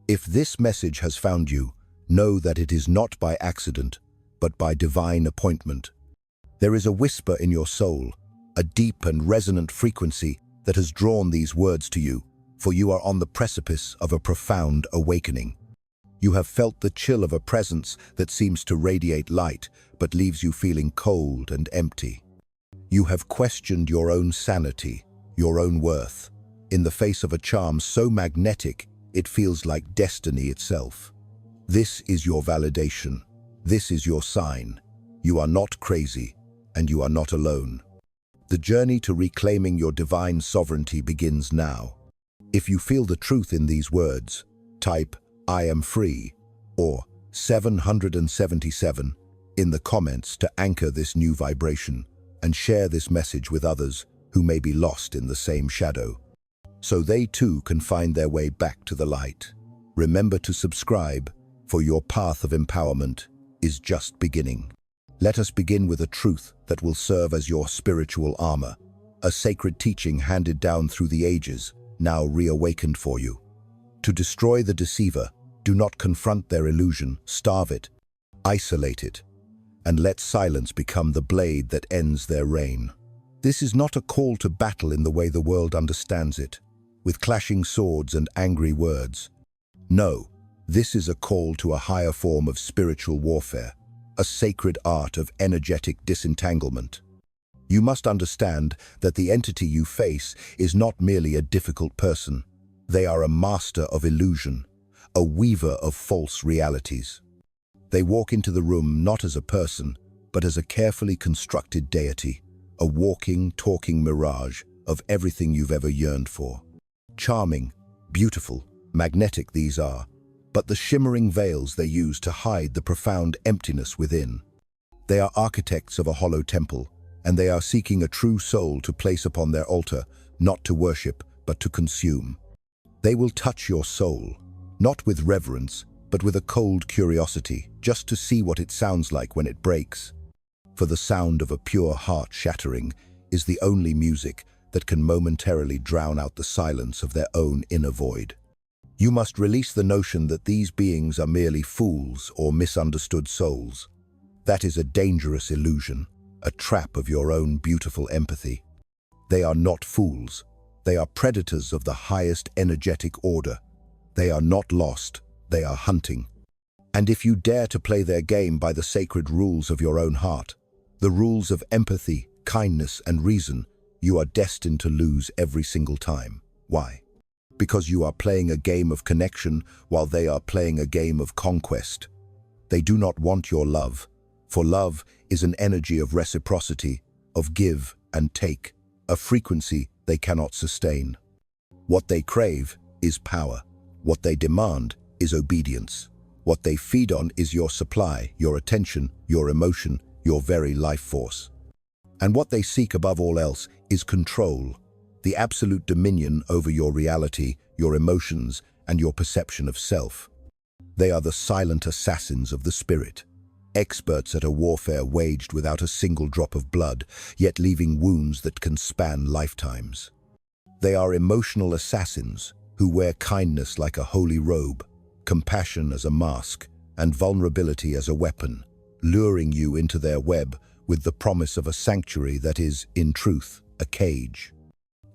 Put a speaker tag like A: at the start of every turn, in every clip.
A: If this message has found you, know that it is not by accident, but by divine appointment. There is a whisper in your soul, a deep and resonant frequency that has drawn these words to you, for you are on the precipice of a profound awakening. You have felt the chill of a presence that seems to radiate light, but leaves you feeling cold and empty. You have questioned your own sanity, your own worth, in the face of a charm so magnetic it feels like destiny itself. This is your validation. This is your sign. You are not crazy, and you are not alone. The journey to reclaiming your divine sovereignty begins now. If you feel the truth in these words, type "I am free" or 777 in the comments to anchor this new vibration, and share this message with others who may be lost in the same shadow, so they too can find their way back to the light. Remember to subscribe, for your path of empowerment is just beginning. Let us begin with a truth that will serve as your spiritual armor, a sacred teaching handed down through the ages, now reawakened for you. To destroy the deceiver, do not confront their illusion, starve it, isolate it, and let silence become the blade that ends their reign. This is not a call to battle in the way the world understands it, with clashing swords and angry words. No, this is a call to a higher form of spiritual warfare, a sacred art of energetic disentanglement. You must understand that the entity you face is not merely a difficult person. They are a master of illusion, a weaver of false realities. They walk into the room not as a person, but as a carefully constructed deity, a walking, talking mirage of everything you've ever yearned for. Charming, beautiful, magnetic these are, but the shimmering veils they use to hide the profound emptiness within. They are architects of a hollow temple, and they are seeking a true soul to place upon their altar, not to worship, but to consume. They will touch your soul, not with reverence, but with a cold curiosity, just to see what it sounds like when it breaks. For the sound of a pure heart shattering is the only music that can momentarily drown out the silence of their own inner void. You must release the notion that these beings are merely fools or misunderstood souls. That is a dangerous illusion, a trap of your own beautiful empathy. They are not fools. They are predators of the highest energetic order. They are not lost. They are hunting. And if you dare to play their game by the sacred rules of your own heart, the rules of empathy, kindness, and reason, you are destined to lose every single time. Why? Because you are playing a game of connection while they are playing a game of conquest. They do not want your love, for love is an energy of reciprocity, of give and take, a frequency they cannot sustain. What they crave is power. What they demand is obedience. What they feed on is your supply, your attention, your emotion, your very life force. And what they seek above all else is control, the absolute dominion over your reality, your emotions, and your perception of self. They are the silent assassins of the spirit, experts at a warfare waged without a single drop of blood, yet leaving wounds that can span lifetimes. They are emotional assassins who wear kindness like a holy robe, compassion as a mask, and vulnerability as a weapon, luring you into their web with the promise of a sanctuary that is, in truth, a cage.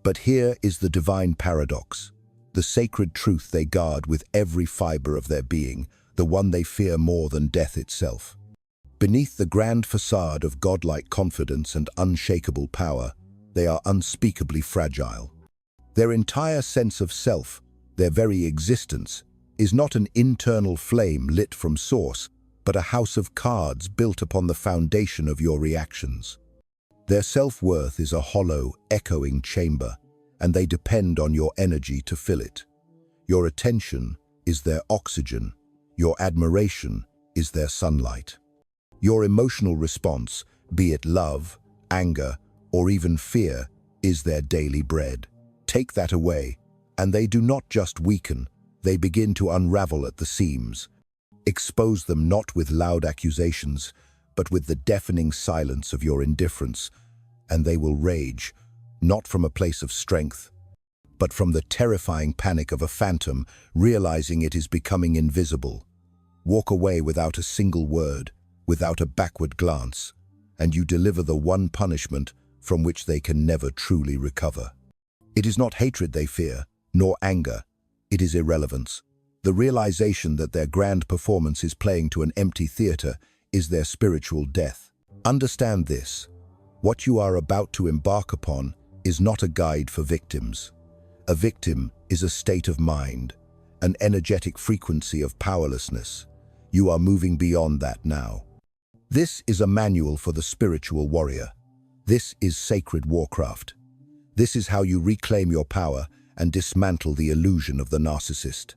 A: But here is the divine paradox, the sacred truth they guard with every fiber of their being, the one they fear more than death itself. Beneath the grand facade of godlike confidence and unshakable power, they are unspeakably fragile. Their entire sense of self, their very existence, is not an internal flame lit from source, but a house of cards built upon the foundation of your reactions. Their self-worth is a hollow, echoing chamber, and they depend on your energy to fill it. Your attention is their oxygen. Your admiration is their sunlight. Your emotional response, be it love, anger, or even fear, is their daily bread. Take that away, and they do not just weaken, they begin to unravel at the seams. Expose them not with loud accusations, but with the deafening silence of your indifference, and they will rage, not from a place of strength, but from the terrifying panic of a phantom, realizing it is becoming invisible. Walk away without a single word, without a backward glance, and you deliver the one punishment from which they can never truly recover. It is not hatred they fear, nor anger. It is irrelevance. The realization that their grand performance is playing to an empty theater is their spiritual death. Understand this. What you are about to embark upon is not a guide for victims. A victim is a state of mind, an energetic frequency of powerlessness. You are moving beyond that now. This is a manual for the spiritual warrior. This is sacred warcraft. This is how you reclaim your power and dismantle the illusion of the narcissist.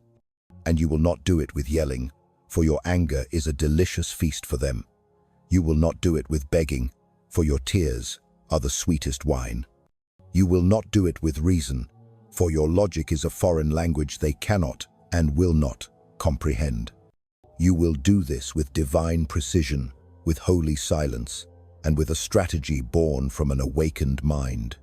A: And you will not do it with yelling, for your anger is a delicious feast for them. You will not do it with begging, for your tears are the sweetest wine. You will not do it with reason, for your logic is a foreign language they cannot and will not comprehend. You will do this with divine precision, with holy silence, and with a strategy born from an awakened mind.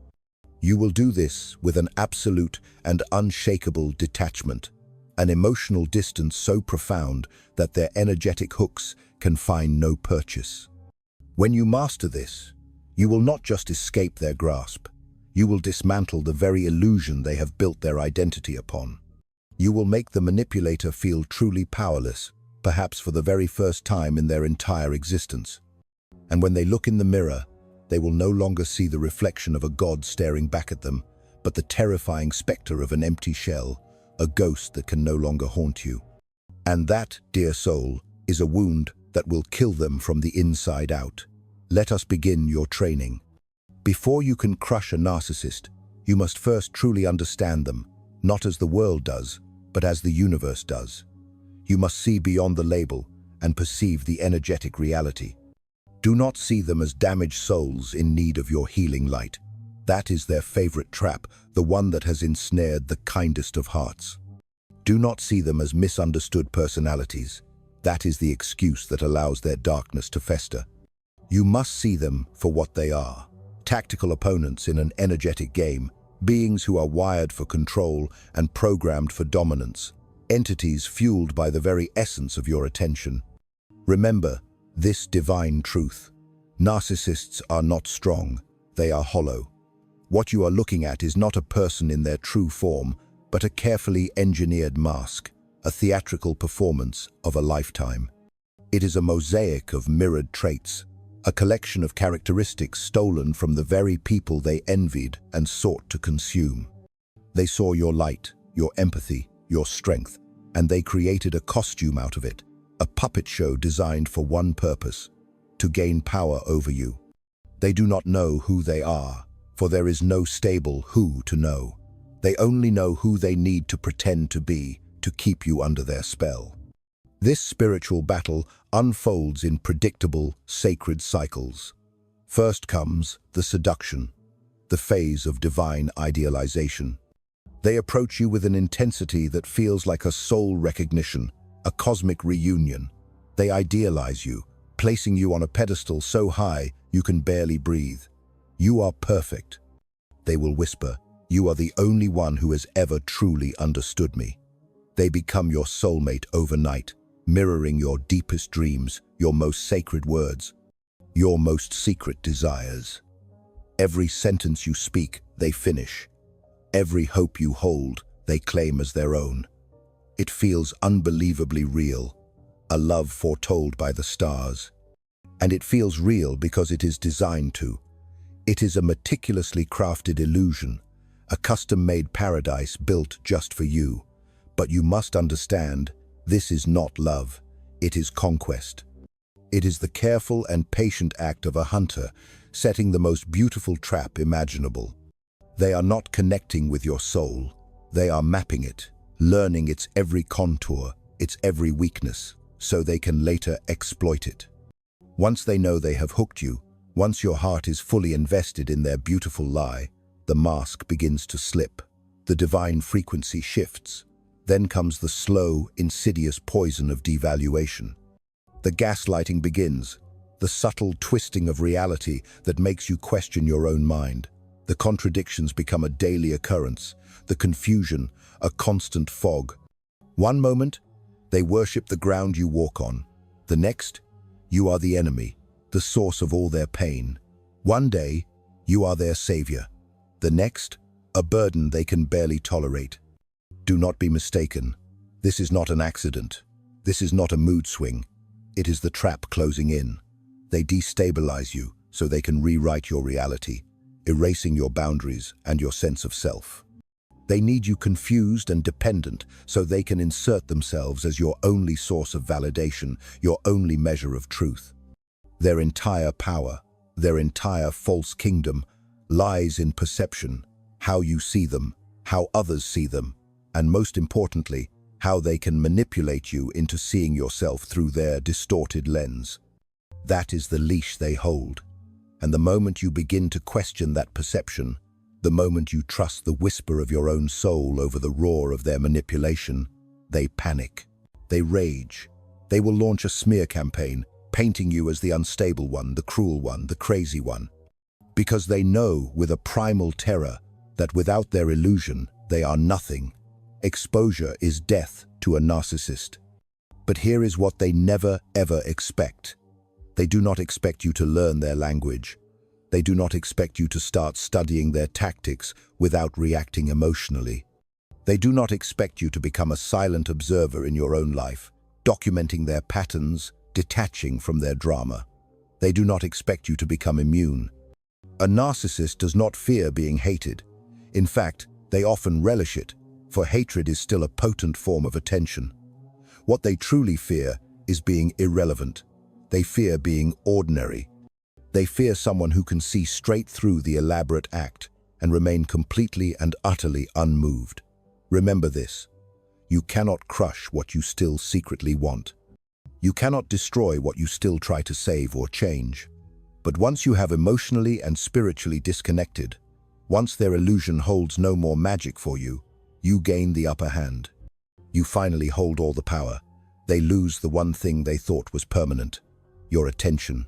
A: You will do this with an absolute and unshakable detachment, an emotional distance so profound that their energetic hooks can find no purchase. When you master this, you will not just escape their grasp. You will dismantle the very illusion they have built their identity upon. You will make the manipulator feel truly powerless, perhaps for the very first time in their entire existence. And when they look in the mirror, they will no longer see the reflection of a god staring back at them, but the terrifying specter of an empty shell, a ghost that can no longer haunt you. And that, dear soul, is a wound that will kill them from the inside out. Let us begin your training. Before you can crush a narcissist, you must first truly understand them, not as the world does, but as the universe does. You must see beyond the label and perceive the energetic reality. Do not see them as damaged souls in need of your healing light. That is their favorite trap, the one that has ensnared the kindest of hearts. Do not see them as misunderstood personalities. That is the excuse that allows their darkness to fester. You must see them for what they are. Tactical opponents in an energetic game, beings who are wired for control and programmed for dominance, entities fueled by the very essence of your attention. Remember this divine truth. Narcissists are not strong, they are hollow. What you are looking at is not a person in their true form, but a carefully engineered mask, a theatrical performance of a lifetime. It is a mosaic of mirrored traits, a collection of characteristics stolen from the very people they envied and sought to consume. They saw your light, your empathy, your strength, and they created a costume out of it, a puppet show designed for one purpose, to gain power over you. They do not know who they are, for there is no stable who to know. They only know who they need to pretend to be to keep you under their spell. This spiritual battle unfolds in predictable, sacred cycles. First comes the seduction, the phase of divine idealization. They approach you with an intensity that feels like a soul recognition, a cosmic reunion. They idealize you, placing you on a pedestal so high you can barely breathe. You are perfect. They will whisper, "You are the only one who has ever truly understood me." They become your soulmate overnight, mirroring your deepest dreams, your most sacred words, your most secret desires. Every sentence you speak, they finish. Every hope you hold, they claim as their own. It feels unbelievably real, a love foretold by the stars. And it feels real because it is designed to. It is a meticulously crafted illusion, a custom-made paradise built just for you. But you must understand, this is not love, it is conquest. It is the careful and patient act of a hunter setting the most beautiful trap imaginable. They are not connecting with your soul, they are mapping it, learning its every contour, its every weakness, so they can later exploit it. Once they know they have hooked you, once your heart is fully invested in their beautiful lie, the mask begins to slip. The divine frequency shifts. Then comes the slow, insidious poison of devaluation. The gaslighting begins, the subtle twisting of reality that makes you question your own mind. The contradictions become a daily occurrence, the confusion, a constant fog. One moment, they worship the ground you walk on. The next, you are the enemy, the source of all their pain. One day, you are their savior. The next, a burden they can barely tolerate. Do not be mistaken. This is not an accident. This is not a mood swing. It is the trap closing in. They destabilize you so they can rewrite your reality, erasing your boundaries and your sense of self. They need you confused and dependent so they can insert themselves as your only source of validation, your only measure of truth. Their entire power, their entire false kingdom, lies in perception, how you see them, how others see them, and most importantly, how they can manipulate you into seeing yourself through their distorted lens. That is the leash they hold. And the moment you begin to question that perception, the moment you trust the whisper of your own soul over the roar of their manipulation, they panic. They rage. They will launch a smear campaign, painting you as the unstable one, the cruel one, the crazy one. Because they know with a primal terror that without their illusion, they are nothing. Exposure is death to a narcissist. But here is what they never, ever expect. They do not expect you to learn their language. They do not expect you to start studying their tactics without reacting emotionally. They do not expect you to become a silent observer in your own life, documenting their patterns, detaching from their drama. They do not expect you to become immune. A narcissist does not fear being hated. In fact, they often relish it, for hatred is still a potent form of attention. What they truly fear is being irrelevant. They fear being ordinary. They fear someone who can see straight through the elaborate act and remain completely and utterly unmoved. Remember this: you cannot crush what you still secretly want. You cannot destroy what you still try to save or change. But once you have emotionally and spiritually disconnected, once their illusion holds no more magic for you, you gain the upper hand. You finally hold all the power. They lose the one thing they thought was permanent: your attention.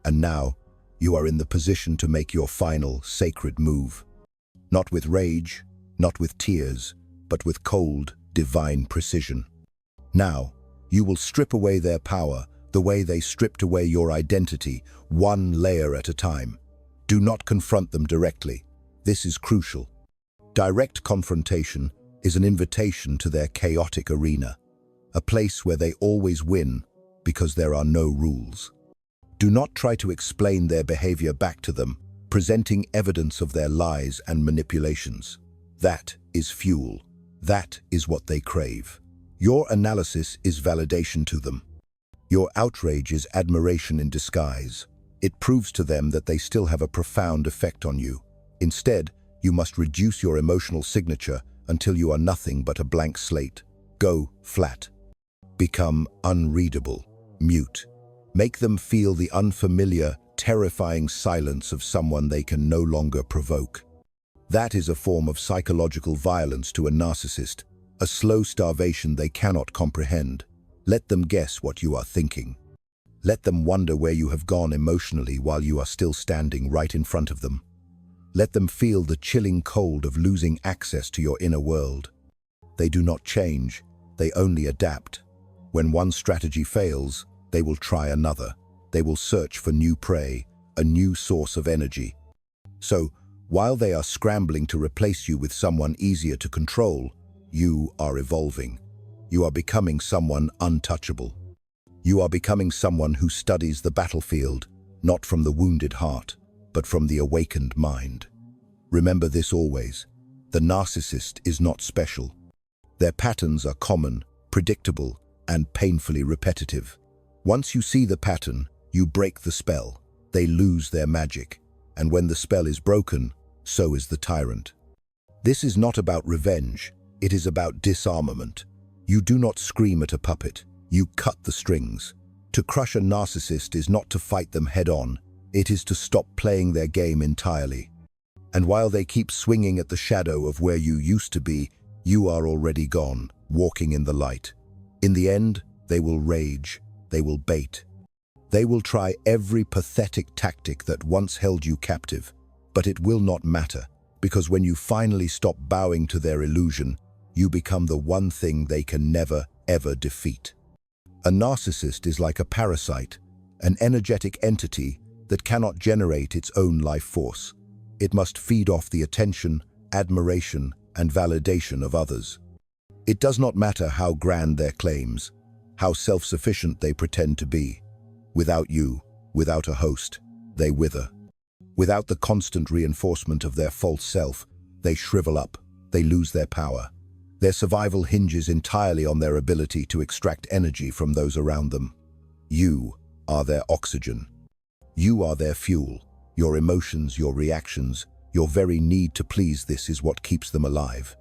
A: And now, you are in the position to make your final, sacred move. Not with rage, not with tears, but with cold, divine precision. Now, you will strip away their power the way they stripped away your identity, one layer at a time. Do not confront them directly. This is crucial. Direct confrontation is an invitation to their chaotic arena, a place where they always win because there are no rules. Do not try to explain their behavior back to them, presenting evidence of their lies and manipulations. That is fuel. That is what they crave. Your analysis is validation to them. Your outrage is admiration in disguise. It proves to them that they still have a profound effect on you. Instead, you must reduce your emotional signature until you are nothing but a blank slate. Go flat. Become unreadable. Mute. Make them feel the unfamiliar, terrifying silence of someone they can no longer provoke. That is a form of psychological violence to a narcissist, a slow starvation they cannot comprehend. Let them guess what you are thinking. Let them wonder where you have gone emotionally while you are still standing right in front of them. Let them feel the chilling cold of losing access to your inner world. They do not change, they only adapt. When one strategy fails, they will try another. They will search for new prey, a new source of energy. So, while they are scrambling to replace you with someone easier to control, you are evolving. You are becoming someone untouchable. You are becoming someone who studies the battlefield, not from the wounded heart, but from the awakened mind. Remember this always: the narcissist is not special. Their patterns are common, predictable, and painfully repetitive. Once you see the pattern, you break the spell. They lose their magic. And when the spell is broken, so is the tyrant. This is not about revenge. It is about disarmament. You do not scream at a puppet. You cut the strings. To crush a narcissist is not to fight them head-on. It is to stop playing their game entirely. And while they keep swinging at the shadow of where you used to be, you are already gone, walking in the light. In the end, they will rage. They will bait. They will try every pathetic tactic that once held you captive. But it will not matter, because when you finally stop bowing to their illusion, you become the one thing they can never, ever defeat. A narcissist is like a parasite, an energetic entity that cannot generate its own life force. It must feed off the attention, admiration, and validation of others. It does not matter how grand their claims, how self-sufficient they pretend to be. Without you, without a host, they wither. Without the constant reinforcement of their false self, they shrivel up, they lose their power. Their survival hinges entirely on their ability to extract energy from those around them. You are their oxygen. You are their fuel. Your emotions, your reactions, your very need to please, this is what keeps them alive.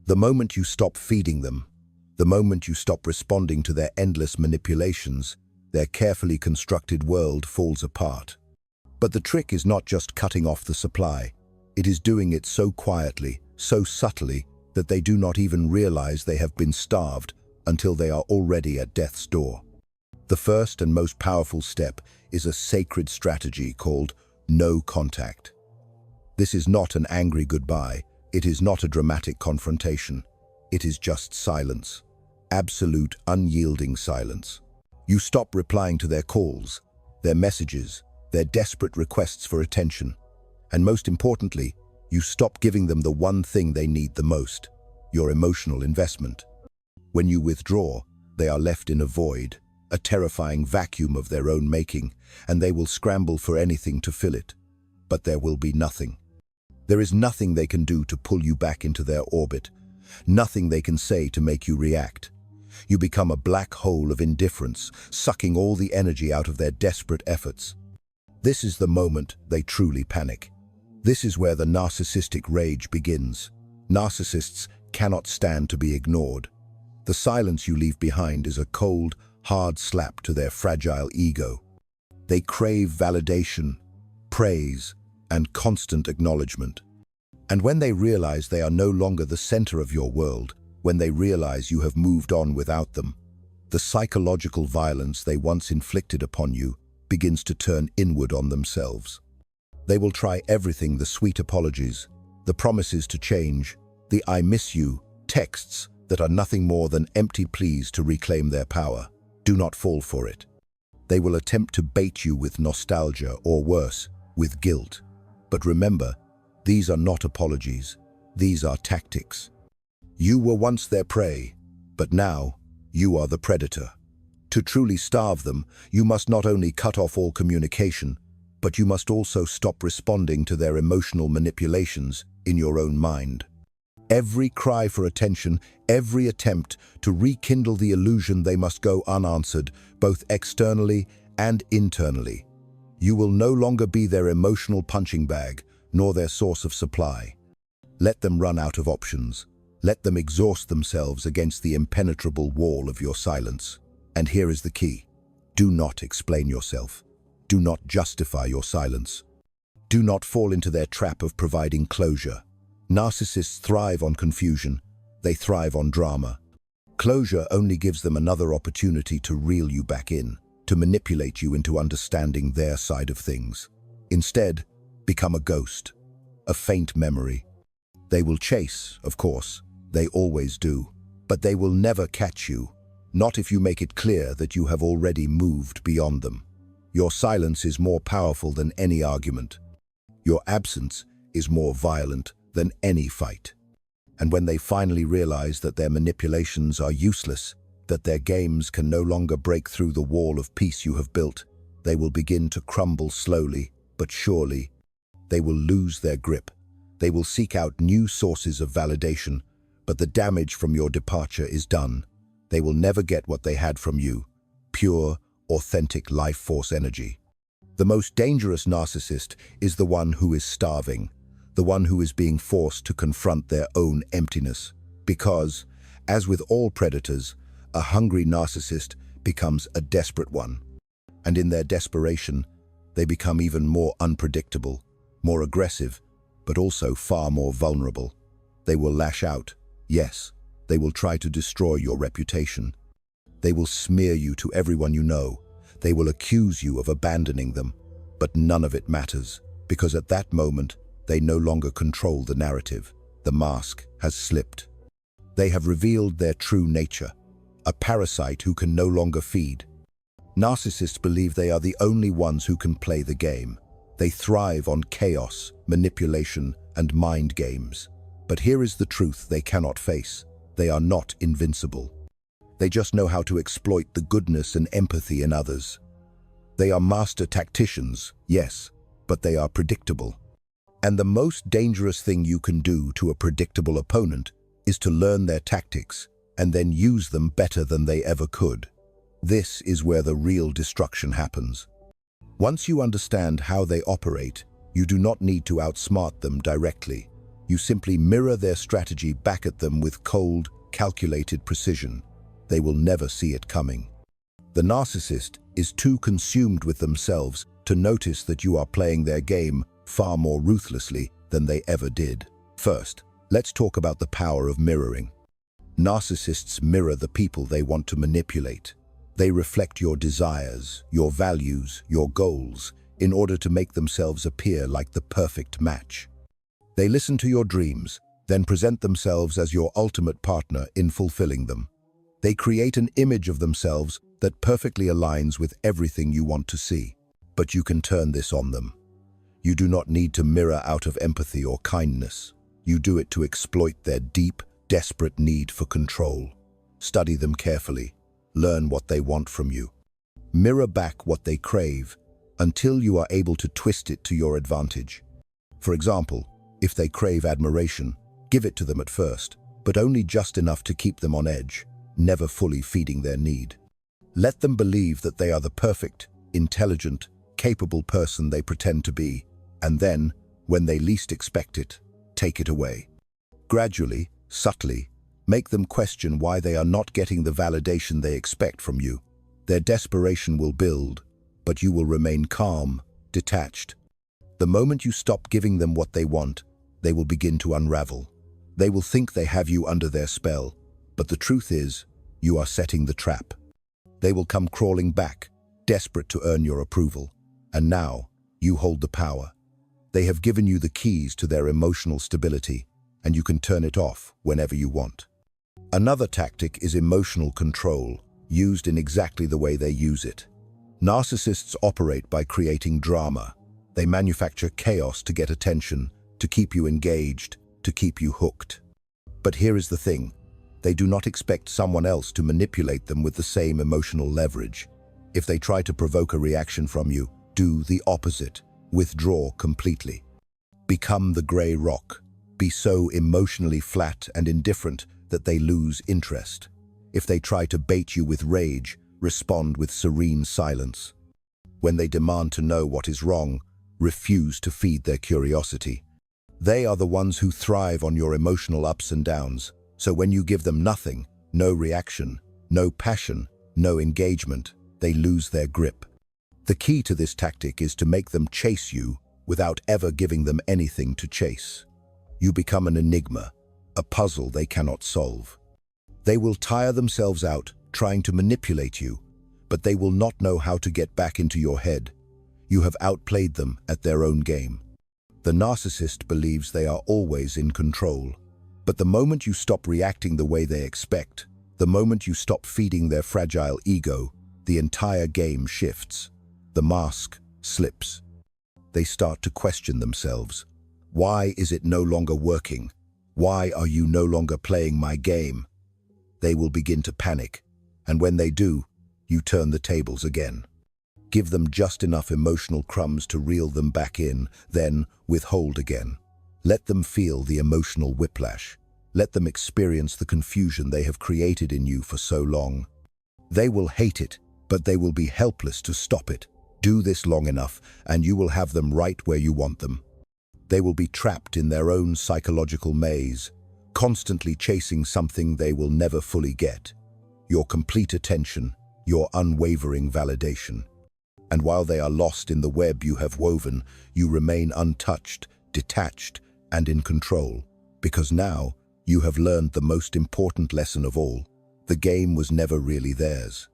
A: The moment you stop feeding them, the moment you stop responding to their endless manipulations, their carefully constructed world falls apart. But the trick is not just cutting off the supply. It is doing it so quietly, so subtly, that they do not even realize they have been starved until they are already at death's door. The first and most powerful step is a sacred strategy called no contact. This is not an angry goodbye. It is not a dramatic confrontation. It is just silence. Absolute, unyielding silence. You stop replying to their calls, their messages, their desperate requests for attention. And most importantly, you stop giving them the one thing they need the most, your emotional investment. When you withdraw, they are left in a void, a terrifying vacuum of their own making, and they will scramble for anything to fill it. But there will be nothing. There is nothing they can do to pull you back into their orbit, nothing they can say to make you react. You become a black hole of indifference, sucking all the energy out of their desperate efforts. This is the moment they truly panic. This is where the narcissistic rage begins. Narcissists cannot stand to be ignored. The silence you leave behind is a cold, hard slap to their fragile ego. They crave validation, praise, and constant acknowledgement. And when they realize they are no longer the center of your world, when they realize you have moved on without them, the psychological violence they once inflicted upon you begins to turn inward on themselves. They will try everything: the sweet apologies, the promises to change, the "I miss you" texts that are nothing more than empty pleas to reclaim their power. Do not fall for it. They will attempt to bait you with nostalgia, or worse, with guilt. But remember, these are not apologies. These are tactics. You were once their prey, but now you are the predator. To truly starve them, you must not only cut off all communication, but you must also stop responding to their emotional manipulations in your own mind. Every cry for attention, every attempt to rekindle the illusion they must go unanswered, both externally and internally. You will no longer be their emotional punching bag, nor their source of supply. Let them run out of options. Let them exhaust themselves against the impenetrable wall of your silence. And here is the key. Do not explain yourself. Do not justify your silence. Do not fall into their trap of providing closure. Narcissists thrive on confusion. They thrive on drama. Closure only gives them another opportunity to reel you back in, to manipulate you into understanding their side of things. Instead, become a ghost, a faint memory. They will chase, of course. They always do. But they will never catch you, not if you make it clear that you have already moved beyond them. Your silence is more powerful than any argument. Your absence is more violent than any fight. And when they finally realize that their manipulations are useless, that their games can no longer break through the wall of peace you have built, they will begin to crumble slowly, but surely. They will lose their grip. They will seek out new sources of validation, but the damage from your departure is done. They will never get what they had from you, pure, authentic life force energy. The most dangerous narcissist is the one who is starving, the one who is being forced to confront their own emptiness. Because, as with all predators, a hungry narcissist becomes a desperate one. And in their desperation, they become even more unpredictable, more aggressive, but also far more vulnerable. They will lash out. Yes, they will try to destroy your reputation. They will smear you to everyone you know. They will accuse you of abandoning them. But none of it matters, because at that moment, They no longer control the narrative. The mask has slipped. They have revealed their true nature, a parasite who can no longer feed. Narcissists believe they are the only ones who can play the game. They thrive on chaos, manipulation, and mind games. But here is the truth they cannot face. They are not invincible. They just know how to exploit the goodness and empathy in others. They are master tacticians, yes, but they are predictable. And the most dangerous thing you can do to a predictable opponent is to learn their tactics and then use them better than they ever could. This is where the real destruction happens. Once you understand how they operate, you do not need to outsmart them directly. You simply mirror their strategy back at them with cold, calculated precision. They will never see it coming. The narcissist is too consumed with themselves to notice that you are playing their game far more ruthlessly than they ever did. First, let's talk about the power of mirroring. Narcissists mirror the people they want to manipulate. They reflect your desires, your values, your goals, in order to make themselves appear like the perfect match. They listen to your dreams, then present themselves as your ultimate partner in fulfilling them. They create an image of themselves that perfectly aligns with everything you want to see. But you can turn this on them. You do not need to mirror out of empathy or kindness. You do it to exploit their deep, desperate need for control. Study them carefully. Learn what they want from you. Mirror back what they crave until you are able to twist it to your advantage. For example, if they crave admiration, give it to them at first, but only just enough to keep them on edge, never fully feeding their need. Let them believe that they are the perfect, intelligent, capable person they pretend to be, and then, when they least expect it, take it away. Gradually, subtly, make them question why they are not getting the validation they expect from you. Their desperation will build, but you will remain calm, detached. The moment you stop giving them what they want, they will begin to unravel. They will think they have you under their spell, but the truth is, you are setting the trap. They will come crawling back, desperate to earn your approval. And now, you hold the power. They have given you the keys to their emotional stability, and you can turn it off whenever you want. Another tactic is emotional control, used in exactly the way they use it. Narcissists operate by creating drama. They manufacture chaos to get attention, to keep you engaged, to keep you hooked. But here is the thing. They do not expect someone else to manipulate them with the same emotional leverage. If they try to provoke a reaction from you, do the opposite. Withdraw completely. Become the gray rock. Be so emotionally flat and indifferent that they lose interest. If they try to bait you with rage, respond with serene silence. When they demand to know what is wrong, refuse to feed their curiosity. They are the ones who thrive on your emotional ups and downs. So when you give them nothing, no reaction, no passion, no engagement, they lose their grip. The key to this tactic is to make them chase you without ever giving them anything to chase. You become an enigma, a puzzle they cannot solve. They will tire themselves out trying to manipulate you, but they will not know how to get back into your head. You have outplayed them at their own game. The narcissist believes they are always in control. But the moment you stop reacting the way they expect, the moment you stop feeding their fragile ego, the entire game shifts. The mask slips. They start to question themselves. Why is it no longer working? Why are you no longer playing my game? They will begin to panic, and when they do, you turn the tables again. Give them just enough emotional crumbs to reel them back in, then withhold again. Let them feel the emotional whiplash. Let them experience the confusion they have created in you for so long. They will hate it, but they will be helpless to stop it. Do this long enough, and you will have them right where you want them. They will be trapped in their own psychological maze, constantly chasing something they will never fully get. Your complete attention, your unwavering validation. And while they are lost in the web you have woven, you remain untouched, detached, and in control, because now you have learned the most important lesson of all. The game was never really theirs.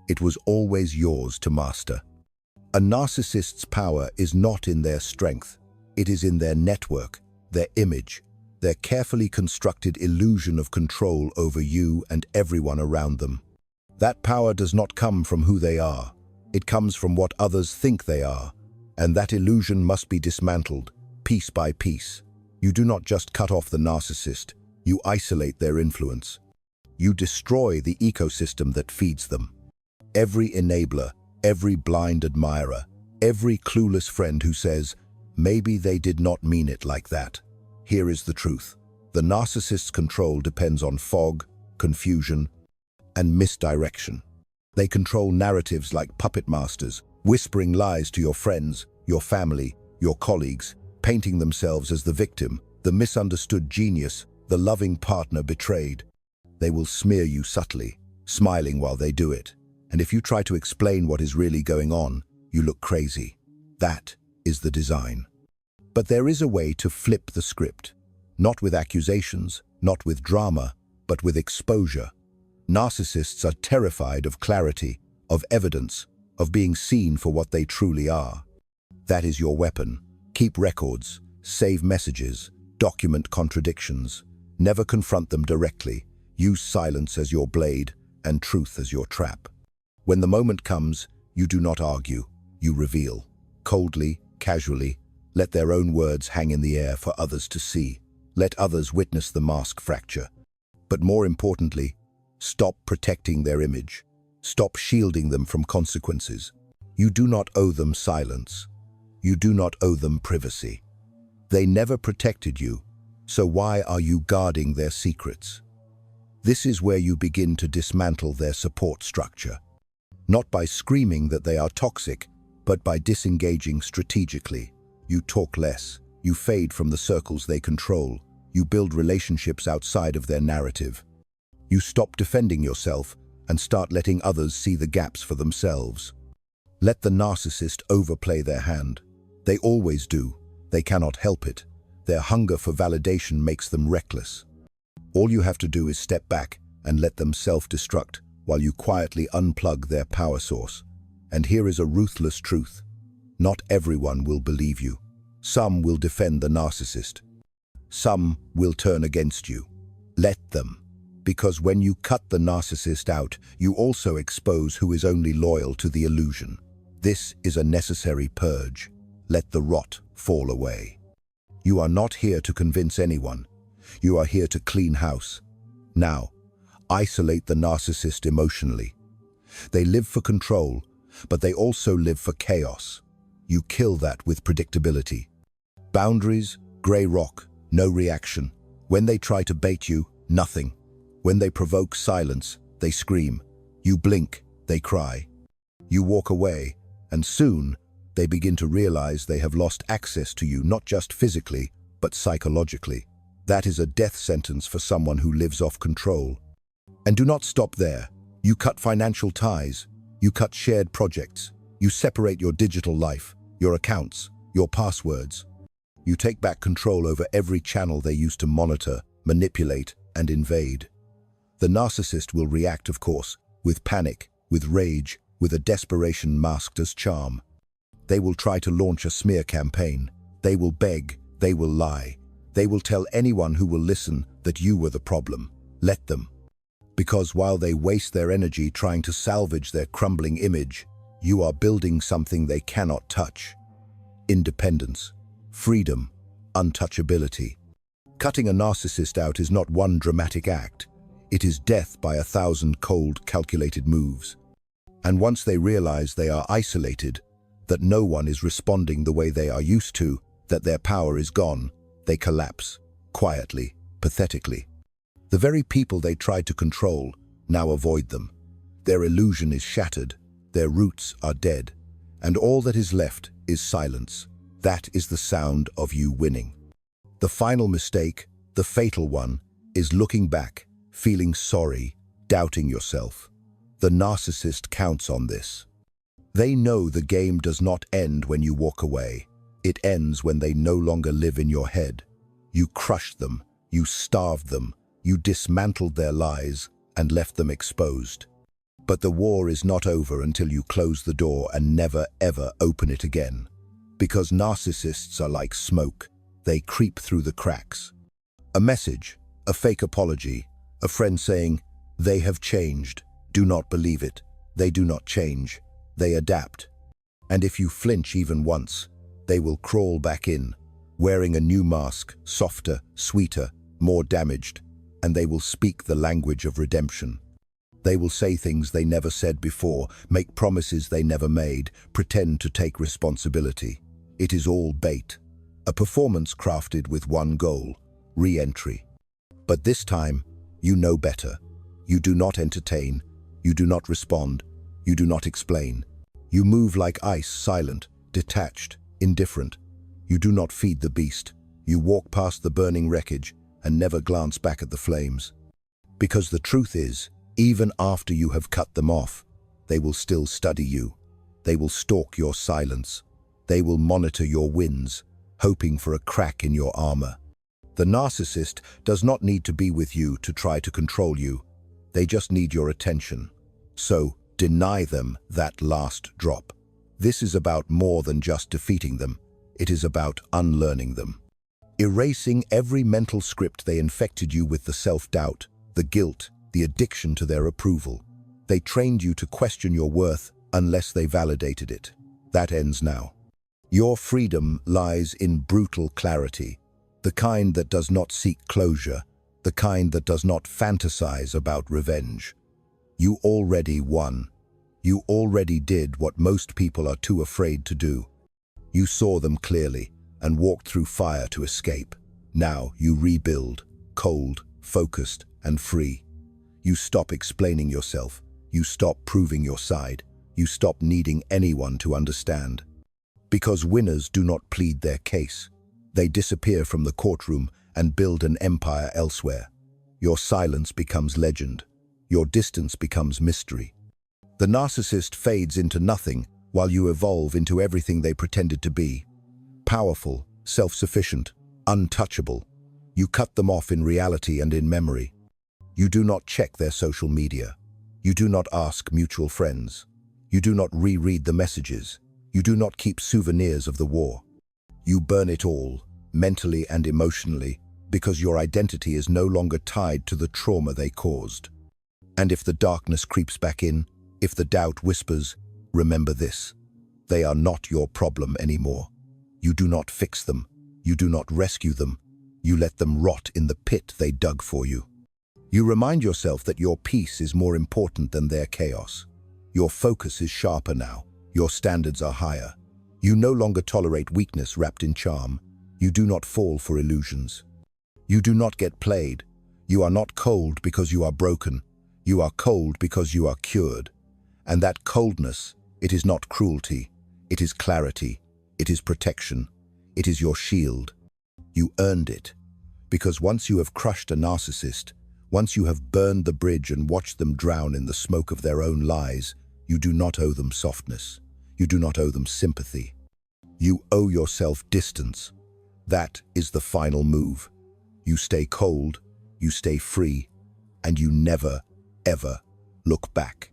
A: It was always yours to master. A narcissist's power is not in their strength, It is in their network, their image, their carefully constructed illusion of control over you and everyone around them. That power does not come from who they are. It comes from what others think they are, and that illusion must be dismantled, piece by piece. You do not just cut off the narcissist, you isolate their influence. You destroy the ecosystem that feeds them. Every enabler, every blind admirer, every clueless friend who says, maybe they did not mean it like that. Here is the truth. The narcissist's control depends on fog, confusion, and misdirection. They control narratives like puppet masters, whispering lies to your friends, your family, your colleagues, painting themselves as the victim, the misunderstood genius, the loving partner betrayed. They will smear you subtly, smiling while they do it. And if you try to explain what is really going on, you look crazy. That is the design. But there is a way to flip the script. Not with accusations, not with drama, but with exposure. Narcissists are terrified of clarity, of evidence, of being seen for what they truly are. That is your weapon. Keep records, save messages, document contradictions. Never confront them directly. Use silence as your blade and truth as your trap. When the moment comes, you do not argue, you reveal. Coldly, casually, let their own words hang in the air for others to see. Let others witness the mask fracture. But more importantly, stop protecting their image. Stop shielding them from consequences. You do not owe them silence. You do not owe them privacy. They never protected you, so why are you guarding their secrets? This is where you begin to dismantle their support structure. Not by screaming that they are toxic, but by disengaging strategically. You talk less. You fade from the circles they control. You build relationships outside of their narrative. You stop defending yourself and start letting others see the gaps for themselves. Let the narcissist overplay their hand. They always do. They cannot help it. Their hunger for validation makes them reckless. All you have to do is step back and let them self-destruct while you quietly unplug their power source. And here is a ruthless truth. Not everyone will believe you. Some will defend the narcissist. Some will turn against you. Let them. Because when you cut the narcissist out, you also expose who is only loyal to the illusion. This is a necessary purge. Let the rot fall away. You are not here to convince anyone. You are here to clean house. Now, isolate the narcissist emotionally. They live for control, but they also live for chaos. You kill that with predictability. Boundaries, gray rock, no reaction. When they try to bait you, nothing. When they provoke silence, they scream. You blink, they cry. You walk away, and soon they begin to realize they have lost access to you, not just physically, but psychologically. That is a death sentence for someone who lives off control. And do not stop there. You cut financial ties. You cut shared projects. You separate your digital life, your accounts, your passwords. You take back control over every channel they used to monitor, manipulate, and invade. The narcissist will react, of course, with panic, with rage, with a desperation masked as charm. They will try to launch a smear campaign. They will beg. They will lie. They will tell anyone who will listen that you were the problem. Let them. Because while they waste their energy trying to salvage their crumbling image, you are building something they cannot touch. Independence, freedom, untouchability. Cutting a narcissist out is not one dramatic act. It is death by 1,000 cold, calculated moves. And once they realize they are isolated, that no one is responding the way they are used to, that their power is gone, they collapse, quietly, pathetically. The very people they tried to control now avoid them. Their illusion is shattered, their roots are dead, and all that is left is silence. That is the sound of you winning. The final mistake, the fatal one, is looking back, feeling sorry, doubting yourself. The narcissist counts on this. They know the game does not end when you walk away. It ends when they no longer live in your head. You crushed them, you starved them, you dismantled their lies and left them exposed. But the war is not over until you close the door and never ever open it again. Because narcissists are like smoke. They creep through the cracks. A message, a fake apology, a friend saying, "They have changed." Do not believe it. They do not change. They adapt. And if you flinch even once, they will crawl back in, wearing a new mask, softer, sweeter, more damaged, and they will speak the language of redemption. They will say things they never said before, make promises they never made, pretend to take responsibility. It is all bait. A performance crafted with one goal: re-entry. But this time, you know better. You do not entertain. You do not respond. You do not explain. You move like ice, silent, detached, indifferent. You do not feed the beast. You walk past the burning wreckage and never glance back at the flames. Because the truth is, even after you have cut them off, they will still study you. They will stalk your silence. They will monitor your wins, hoping for a crack in your armor. The narcissist does not need to be with you to try to control you. They just need your attention. So, deny them that last drop. This is about more than just defeating them. It is about unlearning them. Erasing every mental script they infected you with: the self-doubt, the guilt, the addiction to their approval. They trained you to question your worth unless they validated it. That ends now. Your freedom lies in brutal clarity, the kind that does not seek closure, the kind that does not fantasize about revenge. You already won. You already did what most people are too afraid to do. You saw them clearly and walked through fire to escape. Now you rebuild, cold, focused, and free. You stop explaining yourself. You stop proving your side. You stop needing anyone to understand. Because winners do not plead their case. They disappear from the courtroom and build an empire elsewhere. Your silence becomes legend. Your distance becomes mystery. The narcissist fades into nothing while you evolve into everything they pretended to be. Powerful, self-sufficient, untouchable. You cut them off in reality and in memory. You do not check their social media. You do not ask mutual friends. You do not reread the messages. You do not keep souvenirs of the war. You burn it all, mentally and emotionally, because your identity is no longer tied to the trauma they caused. And if the darkness creeps back in, if the doubt whispers, remember this: they are not your problem anymore. You do not fix them. You do not rescue them. You let them rot in the pit they dug for you. You remind yourself that your peace is more important than their chaos. Your focus is sharper now. Your standards are higher. You no longer tolerate weakness wrapped in charm. You do not fall for illusions. You do not get played. You are not cold because you are broken. You are cold because you are cured. And that coldness, it is not cruelty. It is clarity. It is protection. It is your shield. You earned it. Because once you have crushed a narcissist, once you have burned the bridge and watched them drown in the smoke of their own lies, you do not owe them softness. You do not owe them sympathy. You owe yourself distance. That is the final move. You stay cold, you stay free, and you never, ever look back.